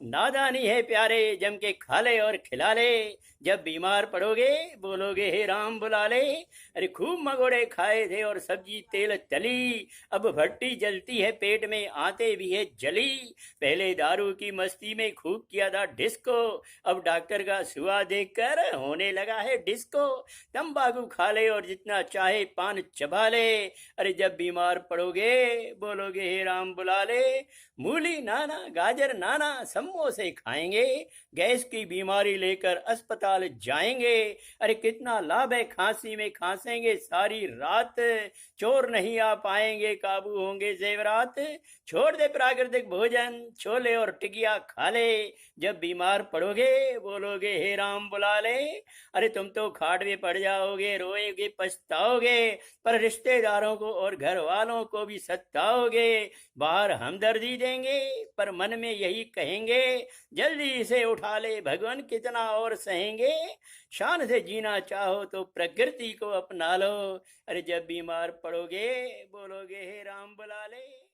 नादानी है प्यारे, जम के खा ले और खिला ले। जब बीमार पड़ोगे बोलोगे हे राम बुला ले। अरे खूब मगोड़े खाए थे और सब्जी तेल तली, अब भट्टी जलती है पेट में आते भी है जली। पहले दारू की मस्ती में खूब किया था डिस्को, अब डॉक्टर का सुआ देखकर होने लगा है डिस्को। तंबाकू खा ले और जितना चाहे पान चबा ले। अरे जब बीमार पड़ोगे बोलोगे हे राम बुला ले। मूली नाना गाजर नाना समोसे खाएंगे, गैस की बीमारी लेकर अस्पताल जाएंगे। अरे कितना लाभ है खांसी में खांसेंगे सारी रात, चोर नहीं आ पाएंगे काबू होंगे जेवरात। छोड़ दे प्राकृतिक भोजन, छोले और टिकिया खा ले। जब बीमार पड़ोगे बोलोगे हे राम बुला ले। अरे तुम तो खाट में पड़ जाओगे रोएगे पछताओगे, पर रिश्तेदारों को और घर वालों को भी सताओगे। बाहर हमदर्दी देंगे पर मन में यही कहेंगे, जल्दी से उठा ले भगवान कितना और सहेंगे। शान से जीना चाहो तो प्रकृति को अपना लो। अरे जब बीमार पड़ोगे बोलोगे हे राम बुला ले।